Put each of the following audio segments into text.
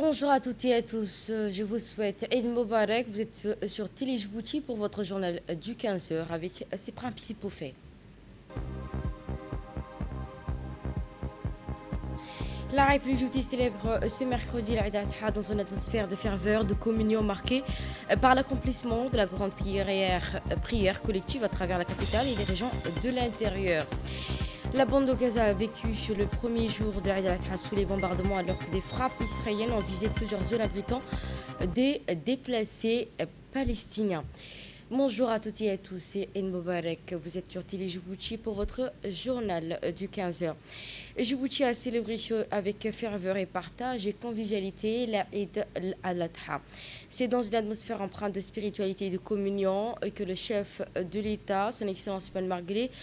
Bonjour à toutes et à tous, je vous souhaite Eid Mubarak. Vous êtes sur Télé Djibouti pour votre journal du 15 heures avec ses principaux faits. La République djiboutienne célèbre ce mercredi l'Aïd al-Adha dans une atmosphère de ferveur, de communion marquée par l'accomplissement de la grande prière collective à travers la capitale et les régions de l'intérieur. La bande de Gaza a vécu le premier jour de l'Aïd al-Adha sous les bombardements alors que des frappes israéliennes ont visé plusieurs zones abritant des déplacés palestiniens. Bonjour à toutes et à tous, c'est Eid Mubarak. Vous êtes sur Télé Djibouti pour votre journal du 15h. Djibouti a célébré avec ferveur et partage et convivialité l'Aïd al-Adha. C'est dans une atmosphère empreinte de spiritualité et de communion que le chef de l'État, son Excellence Ismaël Marguerite,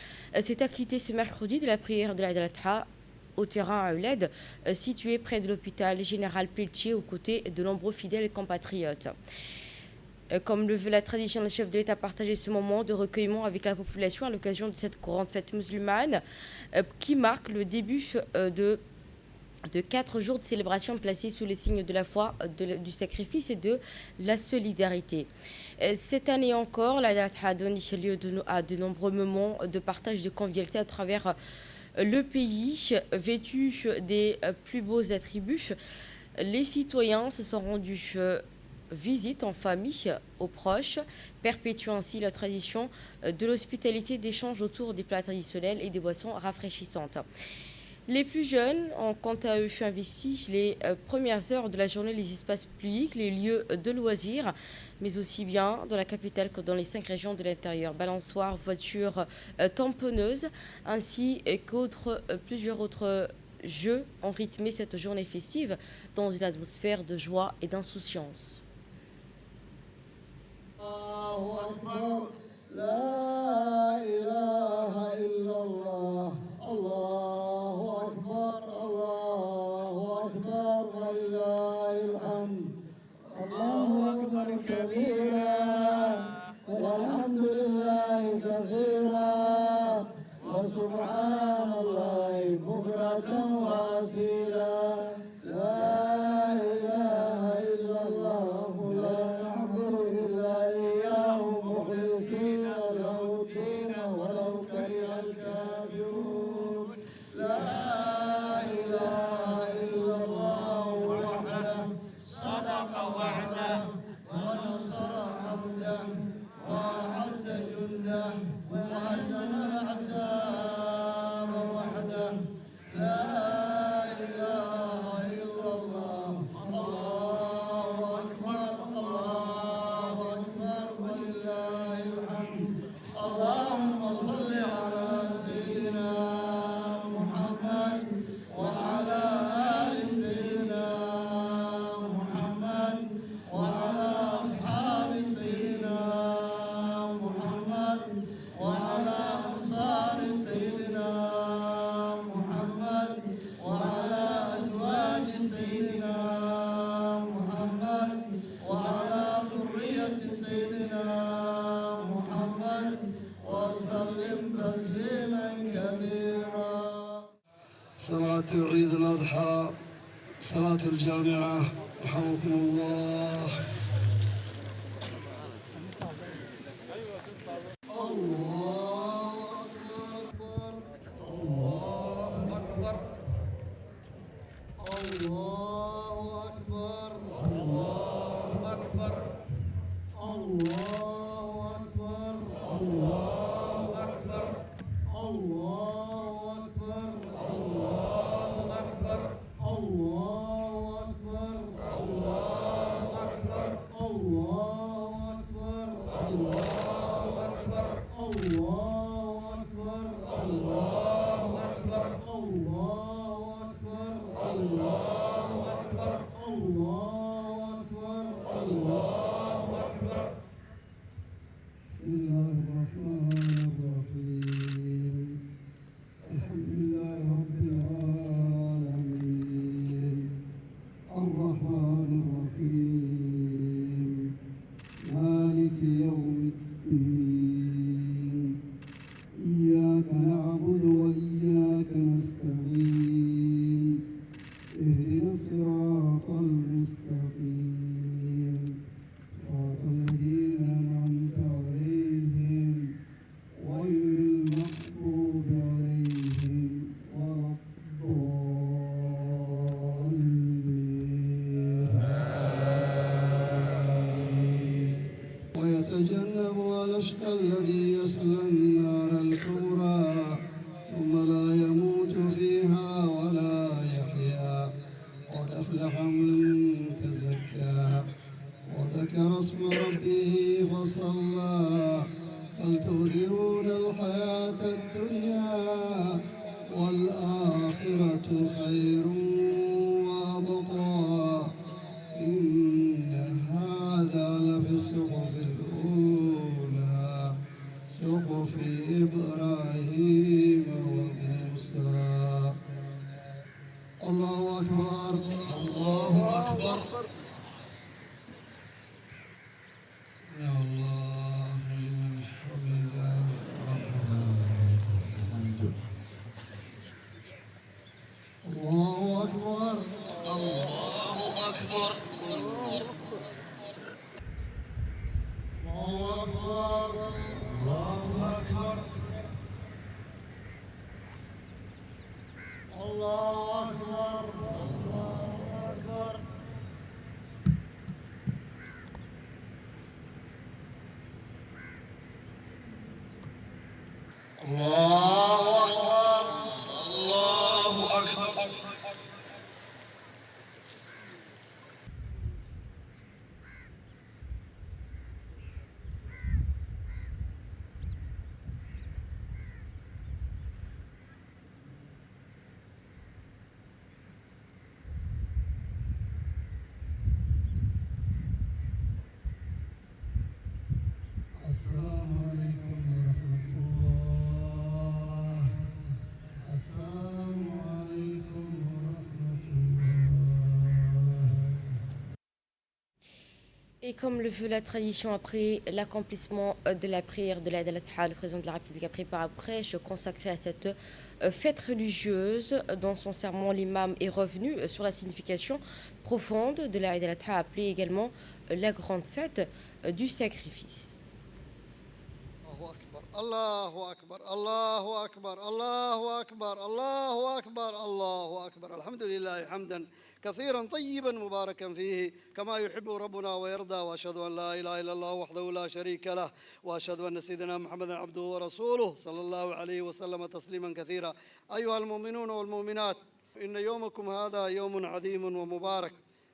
s'est acquitté ce mercredi de la prière de l'Aïd al-Adha au terrain à Ouled, situé près de l'hôpital général Pelletier, aux côtés de nombreux fidèles et compatriotes. Comme le veut la tradition, le chef de l'État a partagé ce moment de recueillement avec la population à l'occasion de cette grande fête musulmane qui marque le début de 4 jours de célébration placés sous les signes de la foi, du sacrifice et de la solidarité. Cette année encore, la date a donné lieu à de nombreux moments de partage de convivialité à travers le pays, vêtu des plus beaux attributs. Les citoyens se sont rendus visite en famille aux proches, perpétuant ainsi la tradition de l'hospitalité d'échange autour des plats traditionnels et des boissons rafraîchissantes. Les plus jeunes ont quant à eux investi les premières heures de la journée les espaces publics, les lieux de loisirs, mais aussi bien dans la capitale que dans les 5 régions de l'intérieur. Balançoires, voitures tamponneuses, ainsi plusieurs autres jeux ont rythmé cette journée festive dans une atmosphère de joie et d'insouciance. الله أكبر لا إله إلا الله الله أكبر الله أكبر ولله الحمد الله أكبر كبيرا والحمد لله كثيرا وسبحان الله بكرة وأصيلا صلاة عيد الأضحى صلاة الجامعة رحمكم الله. ويتجنبها الأشقى الذي يصلى النار الكبرى ثم لا يموت فيها ولا يحيا قد أفلح من تزكى وذكر اسم ربه فصلى بل تؤثرون الحياة الدنيا والآخرة خير وأبقى إن هذا لفي الصحف الأولى صحف إبراهيم وموسى. الله أكبر الله أكبر. يا الله لمن حمده الله أكبر الله أكبر الله أكبر الله أكبر الله أكبر الله أكبر. الله أكبر الله أكبر. السلام عليكم ورحمة الله. السلام عليكم ورحمة الله. Et comme le veut la tradition, après l'accomplissement de la prière de l'Aïd al-Adha, le président de la République a préparé un prêche consacré à cette fête religieuse. Dans son sermon, l'imam est revenu sur la signification profonde de l'Aïd al-Adha, appelée également la grande fête du sacrifice. الله أكبر الله أكبر الله أكبر الله أكبر الله أكبر. الحمد لله حمدا كثيرا طيبا مباركا فيه كما يحب ربنا ويرضى. وأشهد أن لا إله إلا الله وحده لا شريك له وأشهد أن سيدنا محمدا عبده ورسوله صلى الله عليه وسلم تسليما كثيرا. أيها المؤمنون والمؤمنات، إن يومكم هذا يوم عظيم ومبارك،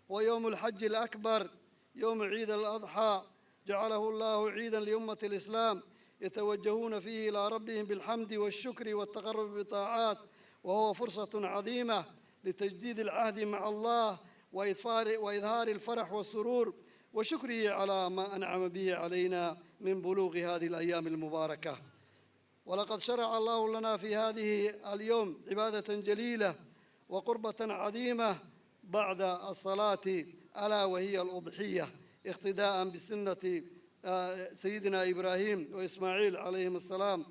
ويوم الحج الأكبر، يوم عيد الأضحى جعله الله عيدا لأمة الإسلام يتوجهون فيه إلى ربهم بالحمد والشكر والتقرب بالطاعات، وهو فرصة عظيمة لتجديد العهد مع الله وإظهار الفرح والسرور وشكره على ما أنعم به علينا من بلوغ هذه الأيام المباركة. ولقد شرع الله لنا في هذه اليوم عبادة جليلة وقربة عظيمة بعد الصلاة، ألا وهي الأضحية، اقتداء بسنة سيدنا إبراهيم وإسماعيل عليهم السلام.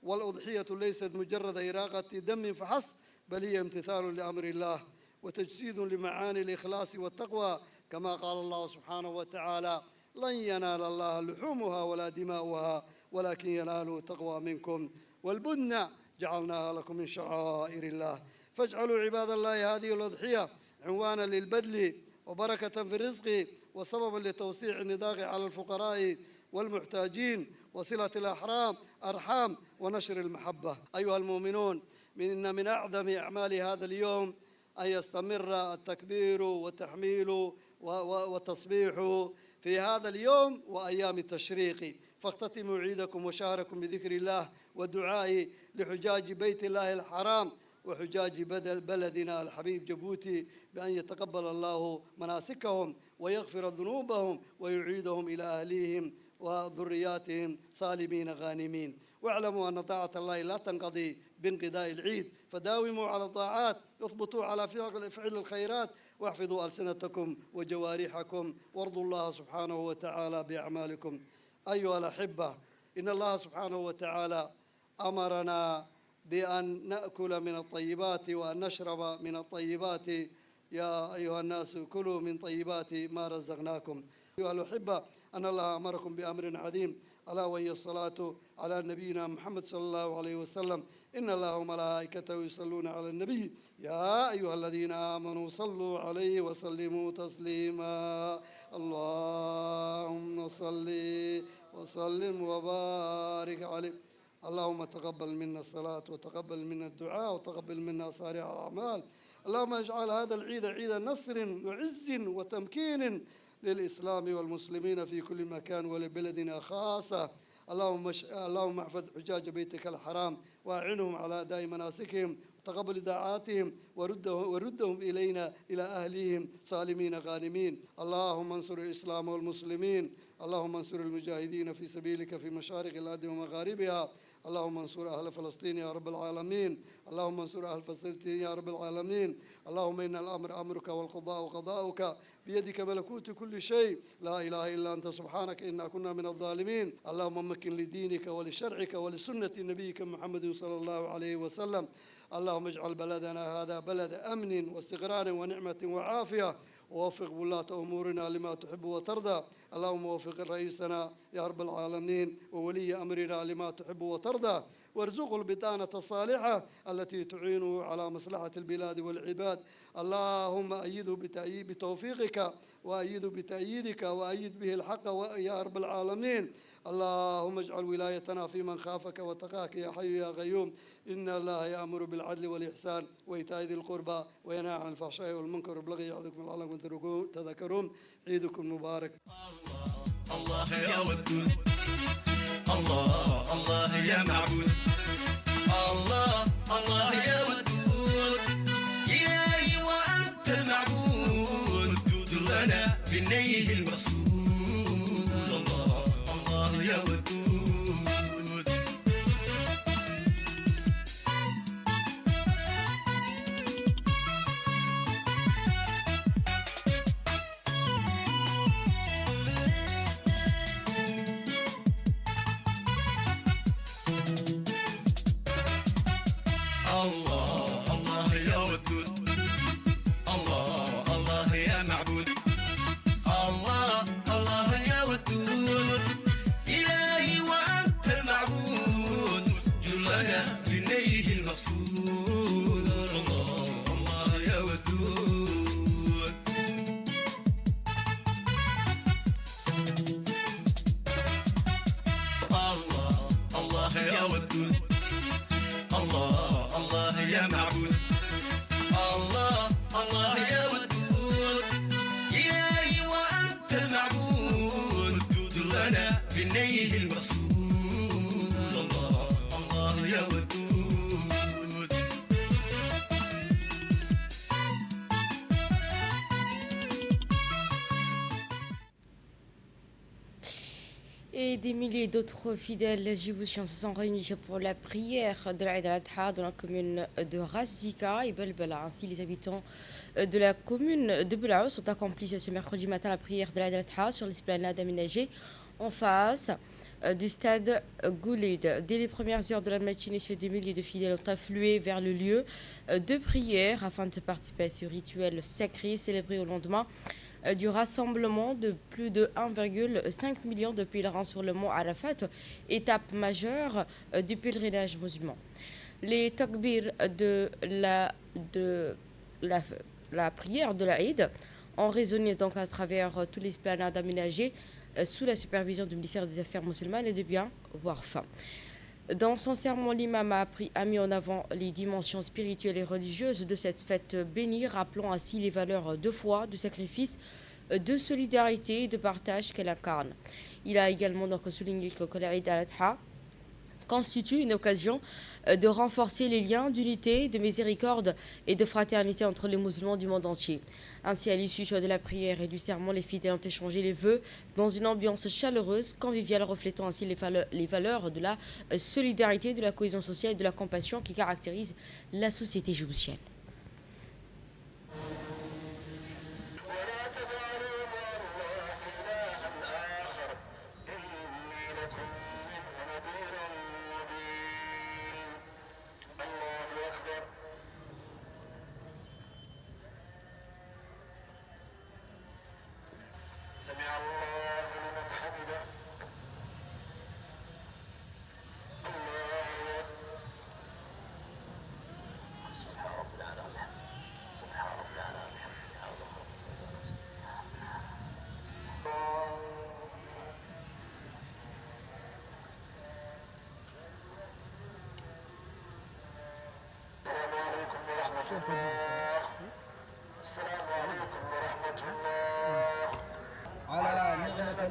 والأضحية ليست مجرد إراقة دم فحسب، بل هي امتثال لأمر الله وتجسيد لمعاني الإخلاص والتقوى، كما قال الله سبحانه وتعالى: لن ينال الله لحومها ولا دماؤها ولكن يناله التقوى منكم، والبدن جعلناها لكم من شعائر الله. فاجعلوا عباد الله هذه الأضحية عنوانا للبذل وبركة في الرزق وسببا لتوسيع النضاق على الفقراء والمحتاجين وصلة الأرحام ونشر المحبة. أيها المؤمنون، إن من أعظم أعمال هذا اليوم أن يستمر التكبير والتحميل والتصبيح في هذا اليوم وأيام التشريق. فاختتموا عيدكم وشهركم بذكر الله والدعاء لحجاج بيت الله الحرام وحجاج بلدنا الحبيب جيبوتي بأن يتقبل الله مناسكهم ويغفر ذنوبهم ويعيدهم إلى أهليهم وذرياتهم سالمين غانمين. واعلموا أن طاعة الله لا تنقضي بانقضاء العيد، فداوموا على الطاعات، اثبتوا على فعل الخيرات، واحفظوا ألسنتكم وجوارحكم، وارضوا الله سبحانه وتعالى بأعمالكم. أيها الأحبة، إن الله سبحانه وتعالى أمرنا بأن نأكل من الطيبات وأن نشرب من الطيبات. يا أيها الناس كلوا من طيبات ما رزقناكم. أيها الأحبة، أن الله أمركم بأمر عظيم، ألا وهي الصلاة على نبينا محمد صلى الله عليه وسلم. إن الله وملائكته يصلون على النبي يا أيها الذين آمنوا صلوا عليه وسلموا تسليما. اللهم صل وسلم وبارك عليه. اللهم تقبل منا الصلاة وتقبل منا الدعاء وتقبل منا صالح الأعمال. اللهم اجعل هذا العيد عيد نصر وعز وتمكين للإسلام والمسلمين في كل مكان ولبلدنا خاصة. اللهم احفظ حجاج بيتك الحرام وأعنهم على أداء مناسكهم وتقبل دعاتهم وردهم إلينا إلى أهليهم سالمين غانمين. اللهم انصر الإسلام والمسلمين. اللهم انصر المجاهدين في سبيلك في مشارق الأرض ومغاربها. اللهم انصر أهل فلسطين يا رب العالمين. اللهم انصر أهل فلسطين يا رب العالمين. اللهم إن الأمر أمرك والقضاء قضاؤك بيدك ملكوت كل شيء. لا إله إلا أنت سبحانك إنا كنا من الظالمين. اللهم مكن لدينك ولشرعك ولسنة نبيك محمد صلى الله عليه وسلم. اللهم اجعل بلدنا هذا بلد أمن واستقرار ونعمة وعافية. ووفق ولاة أمورنا لما تحب وترضى. اللهم وفق رئيسنا يا رب العالمين وولي أمرنا لما تحب وترضى. وارزقه البطانة الصالحة التي تعينه على مصلحة البلاد والعباد. اللهم أيده بتوفيقك وأيده بتأييدك وأيد به الحق يا رب العالمين. اللهم اجعل ولايتنا في من خافك وتقاك يا حي يا قيوم. إن الله يأمر بالعدل والإحسان وإيتاء ذي القربى وينهى عن الفحشاء والمنكر والبغي يعظكم لعلكم تذكرون. عيدكم مبارك. الله يا ودود، الله الله يا معبود، الله الله يا ودود، إلهي وأنت المعبود، دلنا بالنيل المقصود. الله الله يا ودود. Et des milliers d'autres fidèles djiboutiens se sont réunis pour la prière de l'Aïd al-Adha dans la commune de Razika et Belbela. Ainsi, les habitants de la commune de Belao sont accomplis ce mercredi matin la prière de l'Aïd al-Adha sur l'esplanade aménagée en face du stade Goulid. Dès les premières heures de la matinée, des milliers de fidèles ont afflué vers le lieu de prière afin de participer à ce rituel sacré célébré au lendemain du rassemblement de plus de 1,5 million de pèlerins sur le mont Arafat, étape majeure du pèlerinage musulman. Les takbirs de la prière de l'Aïd ont résonné donc à travers toutes les esplanades aménagées sous la supervision du ministère des Affaires musulmanes et des biens Warf. Dans son sermon, l'imam a mis en avant les dimensions spirituelles et religieuses de cette fête bénie, rappelant ainsi les valeurs de foi, de sacrifice, de solidarité et de partage qu'elle incarne. Il a également donc souligné que l'Aïd al-Adha constitue une occasion de renforcer les liens d'unité, de miséricorde et de fraternité entre les musulmans du monde entier. Ainsi, à l'issue de la prière et du sermon, les fidèles ont échangé les vœux dans une ambiance chaleureuse, conviviale, reflétant ainsi les valeurs de la solidarité, de la cohésion sociale et de la compassion qui caractérisent la société djiboutienne.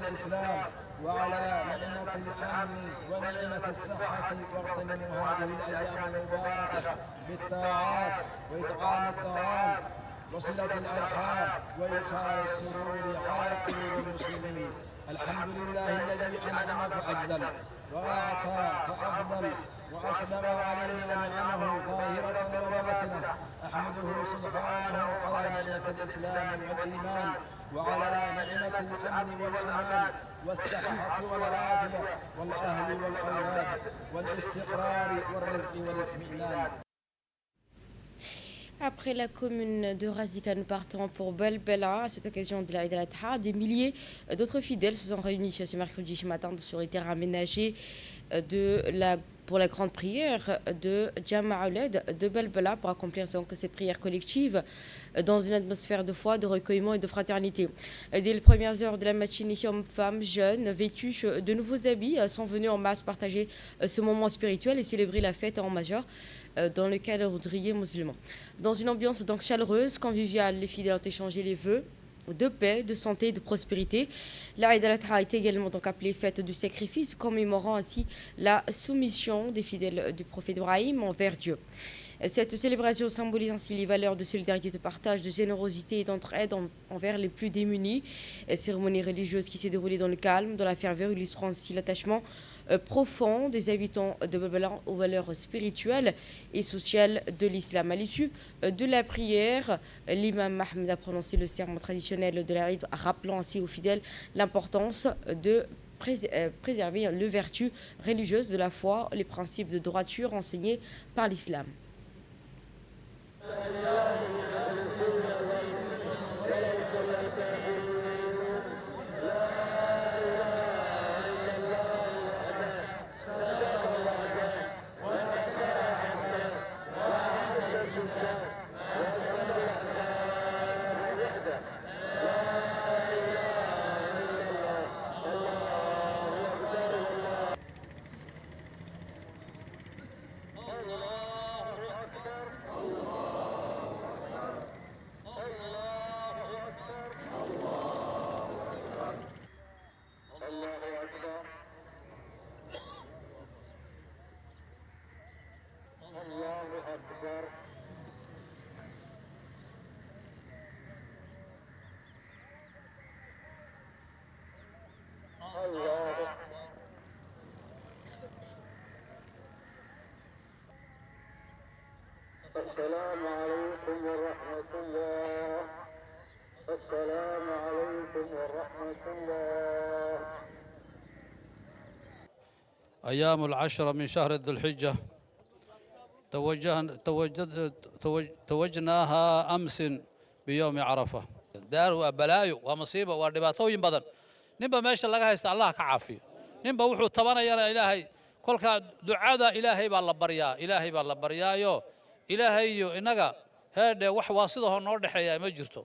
الإسلام وعلى نعمة الأمن ونعمة الصحة، واغتنموا هذه الأيام المباركة بالطاعات وإطعام الطعام وصلة الأرحام وإدخال السرور على قلوب المسلمين. الحمد لله الذي أنعم فأجزل وأعطى فأفضل وأسبغ علينا نعمه ظاهرة وباطنة. أحمده سبحانه على نعمة الإسلام والإيمان وعلى نعمة الأمن والأمان والصحة والعافية والأهل والأولاد والاستقرار والرزق والاطمئنان. Après la commune de Razika, nous partons pour Belbela. À cette occasion de l'Aïd al-Adha, des milliers d'autres fidèles se sont réunis ce mercredi matin sur les terrains aménagés pour la grande prière de Jama' Ouled de Belbela pour accomplir donc ces prières collectives dans une atmosphère de foi, de recueillement et de fraternité. Dès les premières heures de la matinée, hommes, femmes, jeunes, vêtus de nouveaux habits sont venus en masse partager ce moment spirituel et célébrer la fête en majeur dans le calendrier musulman. Dans une ambiance donc chaleureuse, conviviale, les fidèles ont échangé les vœux de paix, de santé et de prospérité. L'Aïd al-Adha a été également donc appelée fête du sacrifice, commémorant ainsi la soumission des fidèles du prophète Ibrahim envers Dieu. Cette célébration symbolise ainsi les valeurs de solidarité, de partage, de générosité et d'entraide envers les plus démunis. Cérémonie religieuse qui s'est déroulée dans le calme, dans la ferveur, illustrant ainsi l'attachement profond des habitants de Belbela aux valeurs spirituelles et sociales de l'islam. À l'issue de la prière, l'imam Mahmoud a prononcé le serment traditionnel de l'Aïd, rappelant ainsi aux fidèles l'importance de préserver les vertus religieuses de la foi, les principes de droiture enseignés par l'islam. السلام عليكم ورحمة الله. السلام عليكم ورحمة الله. أيام العشرة من شهر ذو الحجة توجناها أمس بيوم عرفة. دار وبلايو ومصيبة ودباتوين بدن نبا ماشي لغا هيست الله كعافية نبا وحو طبانا يا إلهي كل دعاء إلهي بالله بريا إلهي بالله بريا يو إلهي إنك هذا وحواصله النور دحيا ما جرتو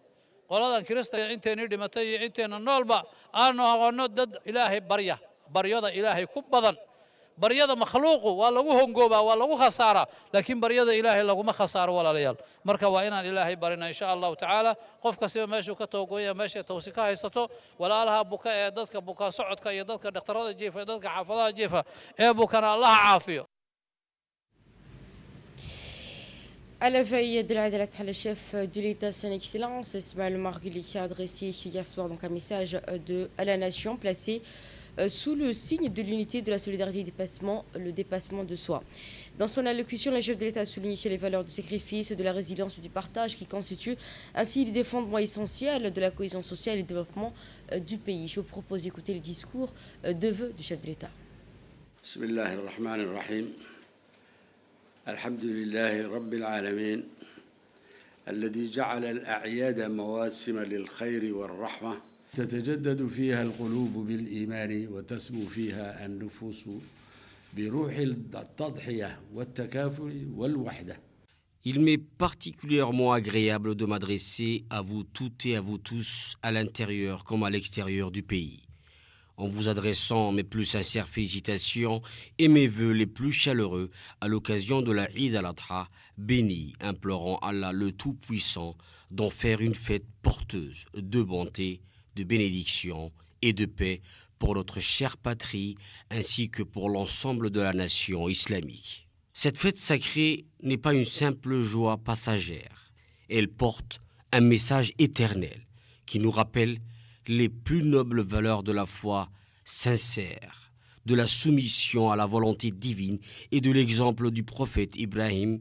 قولنا كريستا أنت نيدي متى أنت النولبا أنا أقول ضد إلهي بريا بريا إلهي كبدن baryada makhluuqu waa lagu hongoobaa waa lagu khasaara laakiin baryada ilaahay laguma khasaaro walaalayaal marka waa inaan ilaahay barina insha allahu tacaala qof kastaba meeshuu ka toogooya meesha tawsi ka haysato walaalaha buka ee dadka buka socodka iyo dadka dhakhtarada jiifa ee dadka xaafadaha jiifa ee bukana allaha caafiyo. À la veille de l'Aïd al-Adha, le chef de l'État, son Excellence Ismaël Omar Guelleh, a adressé hier soir donc un message à la nation placé sous le signe de l'unité, de la solidarité et le dépassement de soi. Dans son allocution, le chef de l'État a souligné les valeurs du sacrifice, de la résilience et du partage qui constituent ainsi les fondements essentiels de la cohésion sociale et du développement du pays. Je vous propose d'écouter le discours de vœux du chef de l'État. Bismillahir Rahmanir Rahim. Alhamdulillahi Rabbil Alamin. الذي جعل الأعياد مواسم للخير والرحمة تتجدد فيها القلوب بالإيمان وتسمو فيها النفوس بروح التضحية والتكافل والوحدة. Il m'est particulièrement agréable de m'adresser à vous toutes et à vous tous à l'intérieur comme à l'extérieur du pays, en vous adressant mes plus sincères félicitations et mes vœux les plus chaleureux à l'occasion de la Eid al-Adha, béni, implorant Allah le Tout-Puissant d'en faire une fête porteuse de bonté, de bénédiction et de paix pour notre chère patrie ainsi que pour l'ensemble de la nation islamique. Cette fête sacrée n'est pas une simple joie passagère. Elle porte un message éternel qui nous rappelle les plus nobles valeurs de la foi sincère, de la soumission à la volonté divine et de l'exemple du prophète Ibrahim,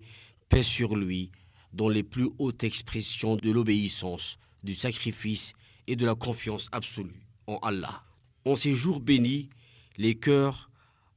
paix sur lui, dans les plus hautes expressions de l'obéissance, du sacrifice et de la confiance absolue en Allah. En ces jours bénis, les cœurs,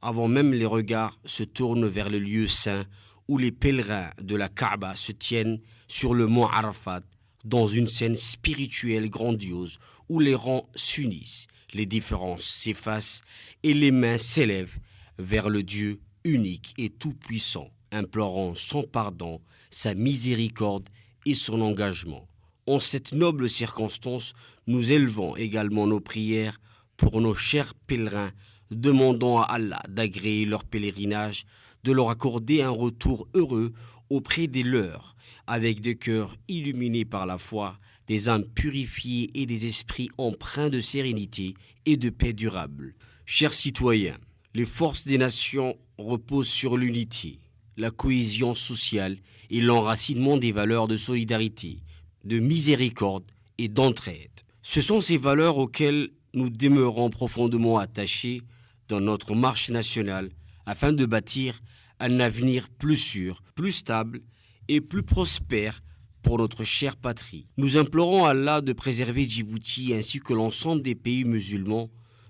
avant même les regards, se tournent vers le lieu saint où les pèlerins de la Kaaba se tiennent sur le mont Arafat dans une scène spirituelle grandiose où les rangs s'unissent, les différences s'effacent et les mains s'élèvent vers le Dieu unique et tout-puissant, implorant sans pardon sa miséricorde et son engagement. En cette noble circonstance, nous élevons également nos prières pour nos chers pèlerins, demandant à Allah d'agréer leur pèlerinage, de leur accorder un retour heureux auprès des leurs, avec des cœurs illuminés par la foi, des âmes purifiées et des esprits empreints de sérénité et de paix durable. Chers citoyens, les forces des nations reposent sur l'unité, la cohésion sociale et l'enracinement des valeurs de solidarité, de miséricorde et d'entraide. Ce sont ces valeurs auxquelles nous demeurons profondément attachés dans notre marche nationale afin de bâtir un avenir plus sûr, plus stable et plus prospère pour notre chère patrie. Nous implorons Allah de préserver Djibouti ainsi que l'ensemble des pays musulmans,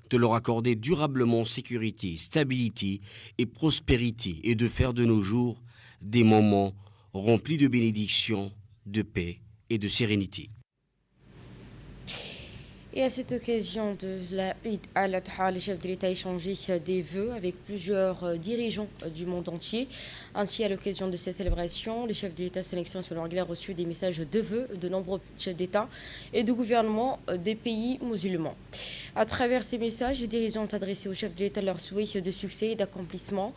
de leur accorder durablement sécurité, stabilité et prospérité et de faire de nos jours des moments remplis de bénédictions, de paix et de sérénité. Et à cette occasion de la Eid al-Adha, les chefs de l'État échangé des vœux avec plusieurs dirigeants du monde entier. Ainsi, à l'occasion de cette célébration, les chefs de l'État sélection ont reçu des messages de vœux de nombreux chefs d'État et de gouvernement des pays musulmans. À travers ces messages, les dirigeants ont adressé aux chefs de l'État leurs souhaits de succès et d'accomplissement,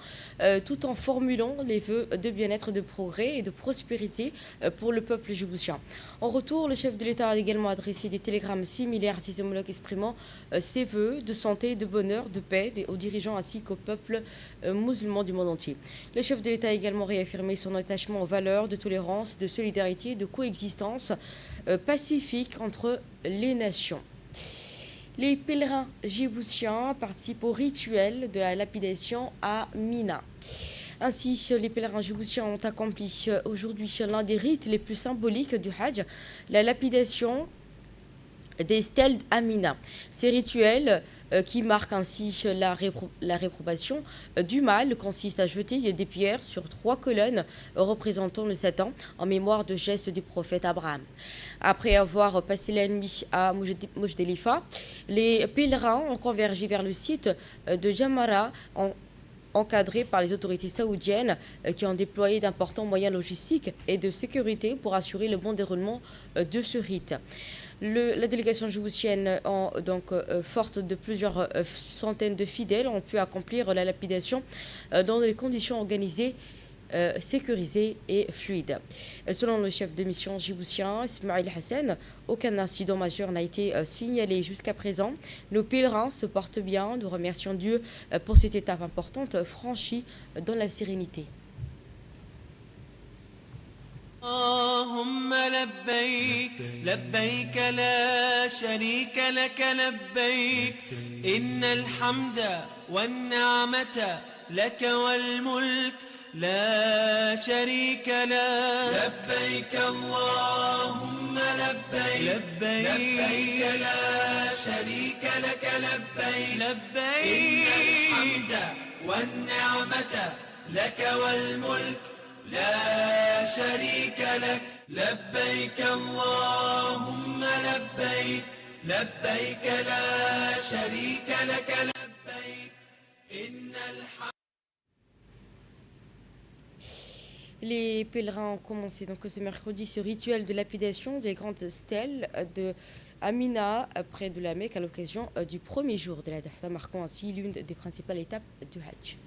tout en formulant les vœux de bien-être, de progrès et de prospérité pour le peuple djiboutien. En retour, le chef de l'État a également adressé des télégrammes similaires à ses homologues exprimant ses vœux de santé, de bonheur, de paix aux dirigeants ainsi qu'au peuple musulman du monde entier. Le chef de l'État a également réaffirmé son attachement aux valeurs de tolérance, de solidarité, de coexistence pacifique entre les nations. Les pèlerins djiboutiens participent au rituel de la lapidation à Mina. Ainsi, les pèlerins djiboutiens ont accompli aujourd'hui l'un des rites les plus symboliques du Hajj, la lapidation des stèles à Mina. Ces rituels qui marquent ainsi la réprobation du mal consistent à jeter des pierres sur 3 colonnes représentant le Satan en mémoire de gestes du prophète Abraham. Après avoir passé la nuit à Mojdelifa, les pèlerins ont convergé vers le site de Jamara encadré par les autorités saoudiennes qui ont déployé d'importants moyens logistiques et de sécurité pour assurer le bon déroulement de ce rite. La délégation djiboutienne, forte de plusieurs centaines de fidèles, ont pu accomplir la lapidation dans des conditions organisées, sécurisées et fluides. Selon le chef de mission djiboutien, Ismail Hassan, aucun incident majeur n'a été signalé jusqu'à présent. Nos pèlerins se portent bien. Nous remercions Dieu pour cette étape importante franchie dans la sérénité. اللهم لبيك لبيك لا شريك لك لبيك إن الحمد والنعمة لك والملك لا شريك له لبيك اللهم لبيك لبيك لا شريك لك لبيك لبيك إن الحمد والنعمة لك والملك لا شريك لك لبيك اللهم لبيك لبيك لا شريك لك لبيك إن الحمد. Les pèlerins ont commencé donc ce mercredi ce rituel de lapidation des grandes stèles de Amina près de la Mecque à l'occasion du premier jour de la Dahsa, marquant ainsi l'une des principales étapes du Hajj.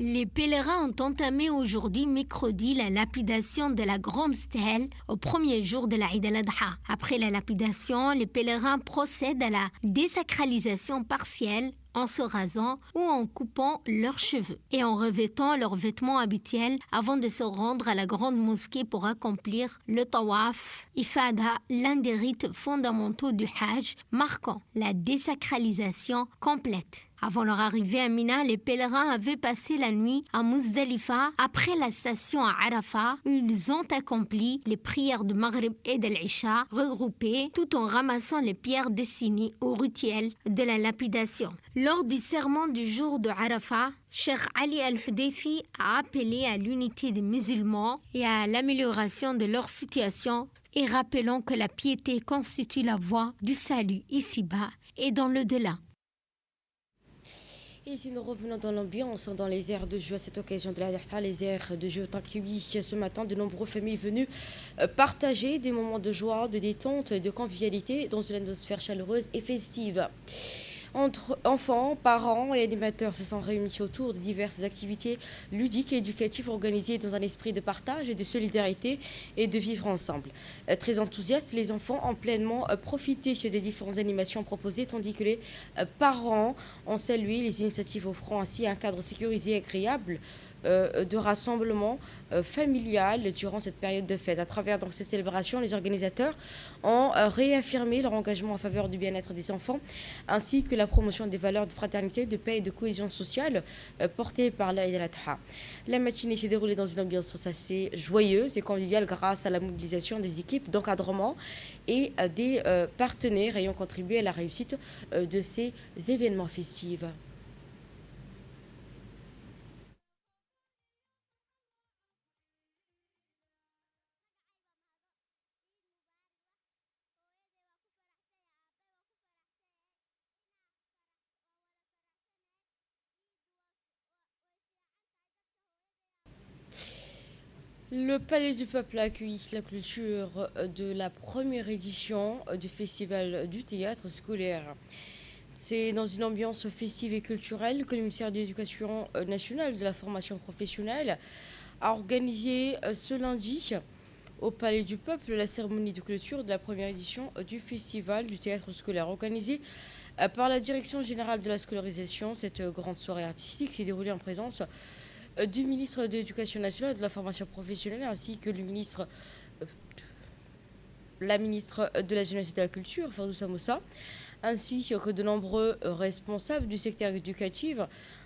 Les pèlerins ont entamé aujourd'hui, mercredi, la lapidation de la grande stèle au premier jour de l'Aïd al-Adha. Après la lapidation, les pèlerins procèdent à la désacralisation partielle en se rasant ou en coupant leurs cheveux et en revêtant leurs vêtements habituels avant de se rendre à la grande mosquée pour accomplir le tawaf ifada, l'un des rites fondamentaux du Hajj, marquant la désacralisation complète. Avant leur arrivée à Mina, les pèlerins avaient passé la nuit à Muzdalifa après la station à Arafat où ils ont accompli les prières de Maghrib et de l'Isha regroupées tout en ramassant les pierres destinées au rituel de la lapidation. Lors du serment du jour de Arafat, Cheikh Ali Al-Hudayfi a appelé à l'unité des musulmans et à l'amélioration de leur situation et rappelant que la piété constitue la voie du salut ici-bas et dans le-delà. Et si nous revenons dans l'ambiance, dans les aires de jeu à cette occasion de la les aires de jeu ont accueilli ce matin de nombreuses familles venues partager des moments de joie, de détente et de convivialité dans une atmosphère chaleureuse et festive. Entre enfants, parents et animateurs se sont réunis autour de diverses activités ludiques et éducatives organisées dans un esprit de partage et de solidarité et de vivre ensemble. Très enthousiastes, les enfants ont pleinement profité des différentes animations proposées, tandis que les parents ont salué les initiatives offrant ainsi un cadre sécurisé et agréable de rassemblement familial durant cette période de fête. À travers donc, ces célébrations, les organisateurs ont réaffirmé leur engagement en faveur du bien-être des enfants ainsi que la promotion des valeurs de fraternité, de paix et de cohésion sociale portées par l'Aïd al-Adha. La matinée s'est déroulée dans une ambiance assez joyeuse et conviviale grâce à la mobilisation des équipes d'encadrement et des partenaires ayant contribué à la réussite de ces événements festifs. Le Palais du Peuple a accueilli la clôture de la première édition du Festival du théâtre scolaire. C'est dans une ambiance festive et culturelle que le ministère de l'Éducation nationale et de la formation professionnelle a organisé ce lundi au Palais du Peuple la cérémonie de clôture de la première édition du Festival du théâtre scolaire. Organisée par la Direction générale de la scolarisation, cette grande soirée artistique s'est déroulée en présence du ministre de l'Éducation nationale et de la formation professionnelle ainsi que la ministre de la Jeunesse et de la Culture, Ferdous Moussa, ainsi que de nombreux responsables du secteur éducatif,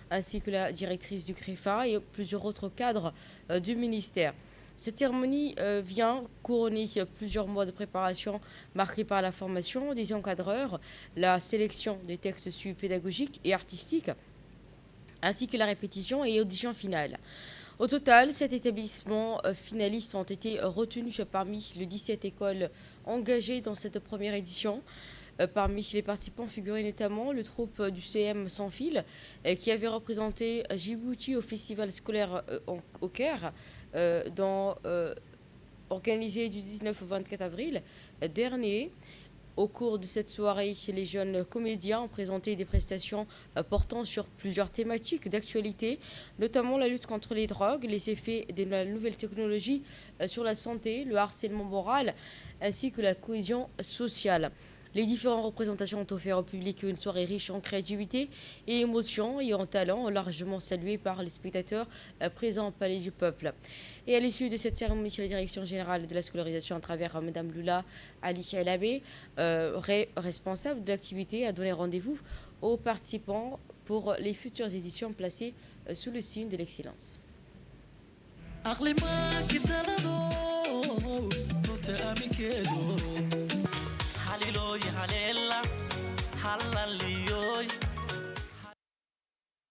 ainsi que la directrice du CREFA et plusieurs autres cadres du ministère. Cette cérémonie vient couronner plusieurs mois de préparation marqués par la formation des encadreurs, la sélection des textes suivis pédagogiques et artistiques, ainsi que la répétition et audition finale. Au total, 7 établissements finalistes ont été retenus parmi les 17 écoles engagées dans cette première édition. Parmi les participants figurait notamment le troupe du CM Sans Fil qui avait représenté Djibouti au festival scolaire au Caire, organisé du 19 au 24 avril dernier. Au cours de cette soirée, les jeunes comédiens ont présenté des prestations portant sur plusieurs thématiques d'actualité, notamment la lutte contre les drogues, les effets de la nouvelle technologie sur la santé, le harcèlement moral, ainsi que la cohésion sociale. Les différentes représentations ont offert au public une soirée riche en créativité et émotion et en talent, largement saluée par les spectateurs présents au Palais du Peuple. Et à l'issue de cette cérémonie, la Direction générale de la scolarisation, à travers Mme Lula Ali Elabé, responsable de l'activité, a donné rendez-vous aux participants pour les futures éditions placées sous le signe de l'excellence.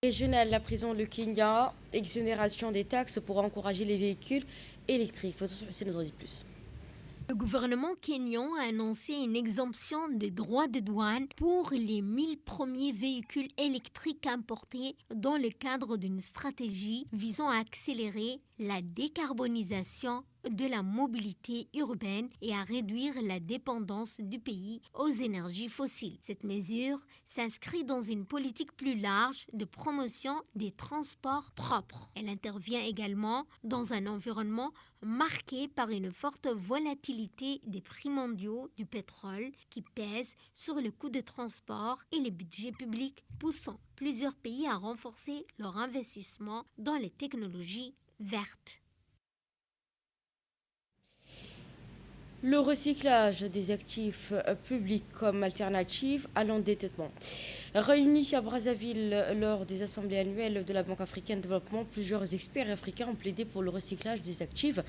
Régional, la prison Le Kenya, exonération des taxes pour encourager les véhicules électriques. C'est nous en dit plus. Le gouvernement kényan a annoncé une exemption des droits de douane pour les 1000 premiers véhicules électriques importés dans le cadre d'une stratégie visant à accélérer la décarbonisation de la mobilité urbaine et à réduire la dépendance du pays aux énergies fossiles. Cette mesure s'inscrit dans une politique plus large de promotion des transports propres. Elle intervient également dans un environnement marqué par une forte volatilité des prix mondiaux du pétrole qui pèse sur le coût de transport et les budgets publics, poussant plusieurs pays à renforcer leur investissement dans les technologies vertes. Le recyclage des actifs publics comme alternative à l'endettement. Réunis à Brazzaville lors des assemblées annuelles de la Banque africaine de développement, plusieurs experts africains ont plaidé pour le recyclage des actifs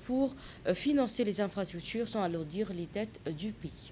pour financer les infrastructures sans alourdir les dettes du pays.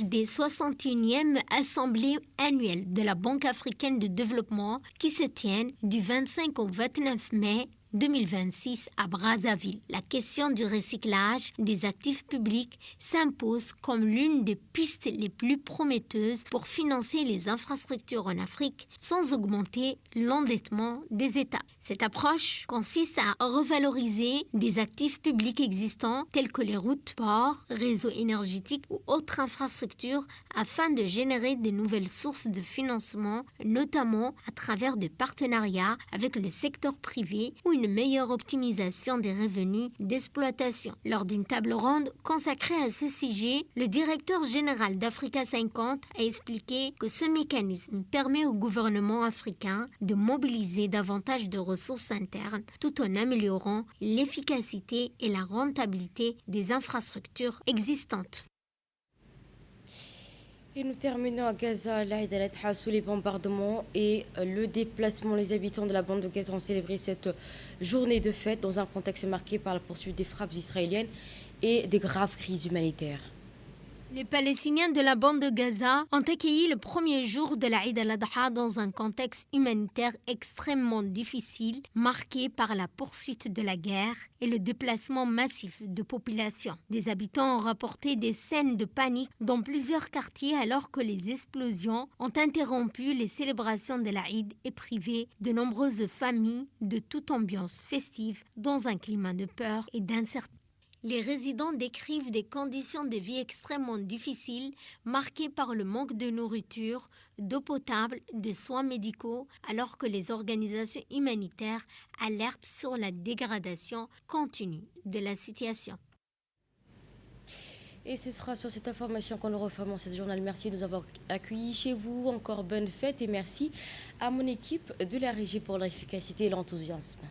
Des 61e assemblées annuelles de la Banque africaine de développement qui se tiennent du 25 au 29 mai 2026 à Brazzaville. La question du recyclage des actifs publics s'impose comme l'une des pistes les plus prometteuses pour financer les infrastructures en Afrique sans augmenter l'endettement des États. Cette approche consiste à revaloriser des actifs publics existants tels que les routes, ports, réseaux énergétiques ou autres infrastructures afin de générer de nouvelles sources de financement, notamment à travers des partenariats avec le secteur privé ou une meilleure optimisation des revenus d'exploitation. Lors d'une table ronde consacrée à ce sujet, le directeur général d'Africa 50 a expliqué que ce mécanisme permet au gouvernement africain de mobiliser davantage de ressources internes tout en améliorant l'efficacité et la rentabilité des infrastructures existantes. Et nous terminons à Gaza, l'Aïd al-Adha sous les bombardements et le déplacement. Les habitants de la bande de Gaza ont célébré cette journée de fête dans un contexte marqué par la poursuite des frappes israéliennes et des graves crises humanitaires. Les Palestiniens de la bande de Gaza ont accueilli le premier jour de l'Aïd al-Adha dans un contexte humanitaire extrêmement difficile, marqué par la poursuite de la guerre et le déplacement massif de population. Des habitants ont rapporté des scènes de panique dans plusieurs quartiers alors que les explosions ont interrompu les célébrations de l'Aïd et privé de nombreuses familles de toute ambiance festive dans un climat de peur et d'incertitude. Les résidents décrivent des conditions de vie extrêmement difficiles, marquées par le manque de nourriture, d'eau potable, de soins médicaux, alors que les organisations humanitaires alertent sur la dégradation continue de la situation. Et ce sera sur cette information qu'on nous referme cette journal. Merci de nous avoir accueillis chez vous. Encore bonne fête et merci à mon équipe de la régie pour l'efficacité et l'enthousiasme.